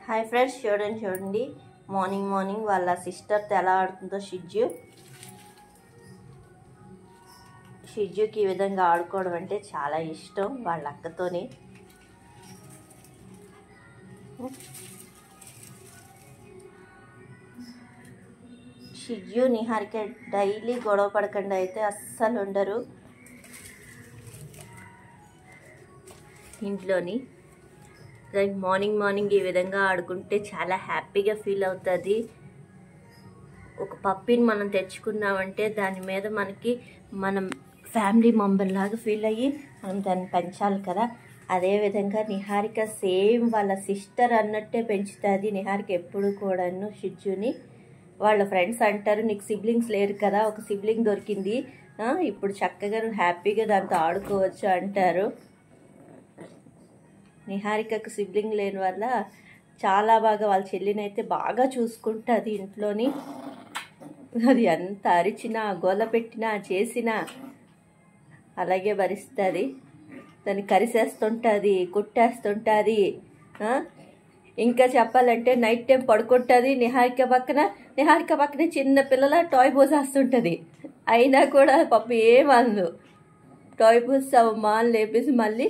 Hi friends, చూడండి morning వాళ్ళ సిస్టర్తో ఎలా ఆడుతుందో షిజ్జుకి ఈ విధంగా ఆడుకోవడం అంటే చాలా ఇష్టం వాళ్ళ అక్కతోని. షిజ్జు నిహారిక డైలీ గొడవ పడకుండా అయితే అస్సలు ఉండరు ఇంట్లోని. మార్నింగ్ ఈ విధంగా ఆడుకుంటే చాలా హ్యాపీగా ఫీల్ అవుతుంది. ఒక పప్పిని మనం తెచ్చుకున్నామంటే దాని మీద మనం ఫ్యామిలీ మెంబర్ లాగా ఫీల్ అయ్యి మనం దాన్ని పెంచాలి కదా. అదేవిధంగా నిహారిక సేమ్ వాళ్ళ సిస్టర్ అన్నట్టే పెంచుతుంది నిహారిక ఎప్పుడు కూడాను షిజ్జుని. వాళ్ళ ఫ్రెండ్స్ అంటారు, నీకు సిబ్లింగ్స్ లేరు కదా, ఒక సిబ్లింగ్ దొరికింది, ఇప్పుడు చక్కగా హ్యాపీగా దాంతో ఆడుకోవచ్చు అంటారు. నిహారికకు సిబ్లింగ్ లేని వల్ల చాలా బాగా వాళ్ళ చెల్లిని అయితే బాగా చూసుకుంటుంది ఇంట్లోని. అది ఎంత అరిచినా గోల పెట్టినా చేసినా అలాగే భరిస్తుంది. దాన్ని కరిసేస్తుంటుంది, కుట్టేస్తుంటుంది. ఇంకా చెప్పాలంటే నైట్ టైం పడుకుంటుంది నిహారిక పక్కనే చిన్న పిల్లల టాయ్ పోసేస్తుంటుంది. అయినా కూడా పాపం ఏమందు. టాయ్ పోసావమ్మా అని లేపేసి మళ్ళీ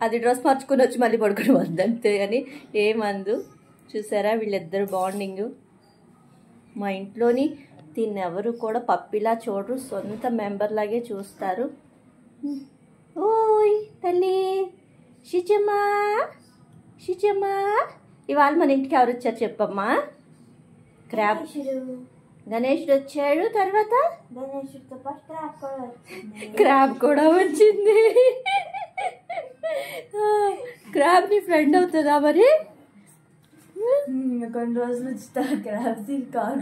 అది డ్రెస్ మార్చుకుని వచ్చి మళ్ళీ పడుకుని వద్దు అంతే అని ఏమందు. చూసారా వీళ్ళిద్దరు బాండింగు. మా ఇంట్లోని దీన్ని ఎవరు కూడా పప్పిలా చూడరు, సొంత మెంబర్ లాగే చూస్తారు. ఓయ్ తల్లి షిజమ్మా ఇవాళ మన ఇంటికి ఎవరు వచ్చారు చెప్పమ్మా? గణేశుడు వచ్చాడు, తర్వాత క్రాబ్ కూడా వచ్చింది. క్రాబ్ నీ ఫ్రెండ్ అవుతుందా మరి? కొన్ని రోజులు క్రాబ్ కాల్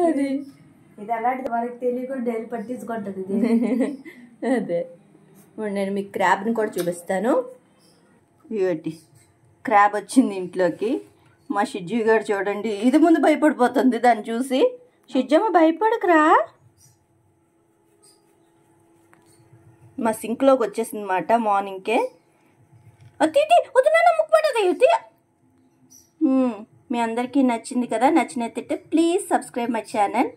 అది ఇది అలాంటిది వరకు తెలియకుండా డైలీ పట్టించుకుంటుంది. అదే నేను మీకు క్రాబ్ని కూడా చూపిస్తాను. ఇవ్వండి, క్రాబ్ వచ్చింది ఇంట్లోకి. మా షిజ్జు గారు చూడండి, ఇది ముందు భయపడిపోతుంది దాన్ని చూసి. షిజ్జమ్మ భయపడకురా. మా సింక్లోకి వచ్చేసింది అన్నమాట మార్నింగ్కే. వద్దునా ముక్కు పడదు. మీ అందరికీ నచ్చింది కదా? నచ్చినట్లయితే ప్లీజ్ సబ్స్క్రైబ్ మై ఛానల్.